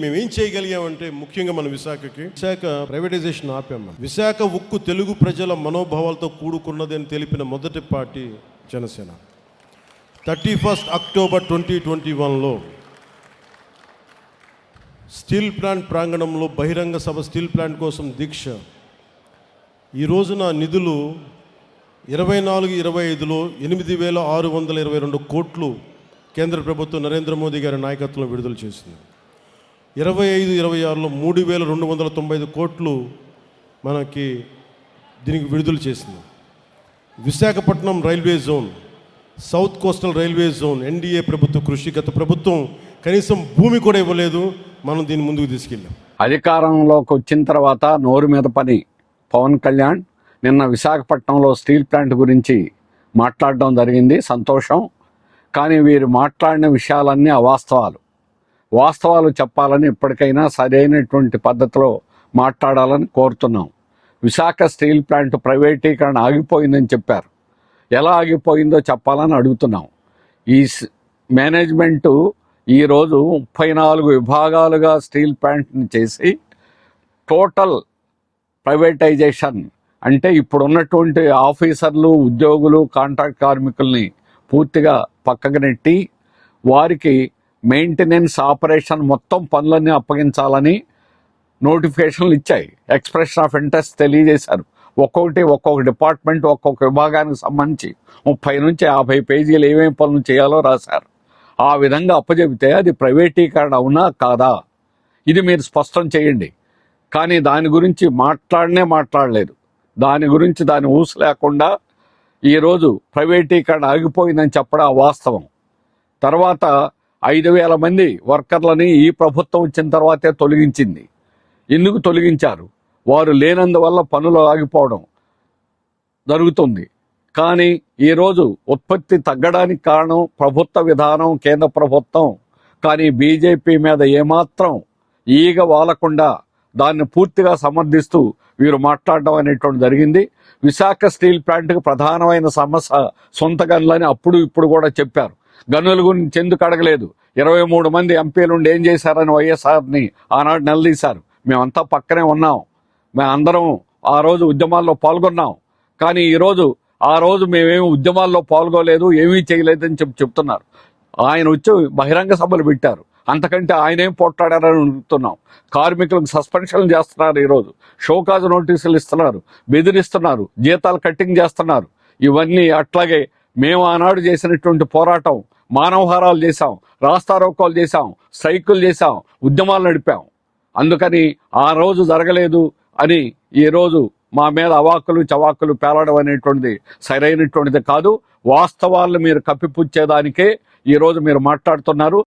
మేమేం చేయగలిగామంటే ముఖ్యంగా మన విశాఖ ప్రైవేటైజేషన్ ఆపాం. విశాఖ ఉక్కు తెలుగు ప్రజల మనోభావాలతో కూడుకున్నది అని తెలిపిన మొదటి పార్టీ జనసేన. 31 అక్టోబర్ 2021లో స్టీల్ ప్లాంట్ ప్రాంగణంలో బహిరంగ సభ స్టీల్ ప్లాంట్ కోసం దీక్ష. ఈ రోజున నిధులు 24-25లో 8,622 కోట్లు కేంద్ర ప్రభుత్వం నరేంద్ర మోదీ గారి నాయకత్వంలో విడుదల చేసింది. 25-26లో 3,295 కోట్లు మనకి దీనికి విడుదల చేసింది. Visakhapatnam railway zone, south coastal railway zone NDA ప్రభుత్వ కృషి. గత ప్రభుత్వం కనీసం భూమి కూడా ఇవ్వలేదు. మనం దీన్ని ముందుకు తీసుకెళ్ళాం. అధికారంలోకి వచ్చిన తర్వాత నోరు మీద పని పవన్ కళ్యాణ్ నిన్న విశాఖపట్నంలో స్టీల్ ప్లాంట్ గురించి మాట్లాడడం జరిగింది. సంతోషం. కానీ వీరు మాట్లాడిన విషయాలన్నీ అవాస్తవాలు. వాస్తవాలు చెప్పాలని ఇప్పటికైనా సరైనటువంటి పద్ధతిలో మాట్లాడాలని కోరుతున్నాం. విశాఖ స్టీల్ ప్లాంట్ ప్రైవేటీకరణ ఆగిపోయిందని చెప్పారు. ఎలా ఆగిపోయిందో చెప్పాలని అడుగుతున్నాం. ఈ మేనేజ్మెంటు ఈరోజు 34 విభాగాలుగా స్టీల్ ప్లాంట్ని చేసి టోటల్ ప్రైవేటైజేషన్ అంటే ఇప్పుడున్నటువంటి ఆఫీసర్లు, ఉద్యోగులు, కాంట్రాక్ట్ కార్మికుల్ని పూర్తిగా పక్కకు నెట్టి వారికి మెయింటెనెన్స్, ఆపరేషన్ మొత్తం పనులన్నీ అప్పగించాలని నోటిఫికేషన్లు ఇచ్చాయి. ఎక్స్ప్రెషన్ ఆఫ్ ఇంట్రెస్ట్ తెలియజేశారు. ఒక్కొక్క డిపార్ట్మెంట్, ఒక్కొక్క విభాగానికి సంబంధించి 30 నుంచి 50 పేజీలు ఏమేమి పనులు చేయాలో రాశారు. ఆ విధంగా అప్పచెబితే అది ప్రైవేటీకరణ అవునా కాదా ఇది మీరు స్పష్టం చేయండి. కానీ దాని గురించి మాట్లాడలేదు. దాని గురించి దాని ఊసు లేకుండా ఈరోజు ప్రైవేటీకరణ ఆగిపోయిందని చెప్పడం అవాస్తవం. తర్వాత 5,000 మంది వర్కర్లని ఈ ప్రభుత్వం వచ్చిన తర్వాతే తొలగించింది. ఎందుకు తొలగించారు? వారు లేనందువల్ల పనులు ఆగిపోవడం జరుగుతుంది. కానీ ఈరోజు ఉత్పత్తి తగ్గడానికి కారణం ప్రభుత్వ విధానం, కేంద్ర ప్రభుత్వం. కానీ బీజేపీ మీద ఏమాత్రం ఈగ వాలకుండా దాన్ని పూర్తిగా సమర్థిస్తూ వీరు మాట్లాడడం అనేటువంటి జరిగింది. విశాఖ స్టీల్ ప్లాంట్కి ప్రధానమైన సమస్య సొంత గనులని అప్పుడు ఇప్పుడు కూడా చెప్పారు. గనుల గురించి ఎందుకు అడగలేదు? 23 మంది ఎంపీలుండి ఏం చేశారని వైఎస్ఆర్ని ఆనాడు నిలదీశారు. మేమంతా పక్కనే ఉన్నాం. మేమందరం ఆ రోజు ఉద్యమాల్లో పాల్గొన్నాం. కానీ ఈరోజు ఆ రోజు మేమేమి ఉద్యమాల్లో పాల్గొలేదు, ఏమీ చేయలేదని చెప్తున్నారు. ఆయన వచ్చి బహిరంగ సభలు పెట్టారు. అంతకంటే ఆయనేం పోట్లాడారని అడుగుతున్నాం. కార్మికులకు సస్పెన్షన్లు చేస్తున్నారు. ఈరోజు షోకాజ్ నోటీసులు ఇస్తున్నారు, బెదిరిస్తున్నారు, జీతాలు కట్టింగ్ చేస్తున్నారు. ఇవన్నీ అట్లాగే మేము ఆనాడు చేసినటువంటి పోరాటం, మానవహారాలు చేశాం, రాస్తారోకోలు చేశాం, స్ట్రైకులు చేశాం, ఉద్యమాలు నడిపాం. అందుకని ఆ రోజు జరగలేదు అని ఈరోజు మా మీద అవాకులు చవాకులు పేలడం అనేటువంటిది సరైనటువంటిది కాదు. వాస్తవాలను మీరు కప్పిపుచ్చేదానికే ఈరోజు మీరు మాట్లాడుతున్నారు.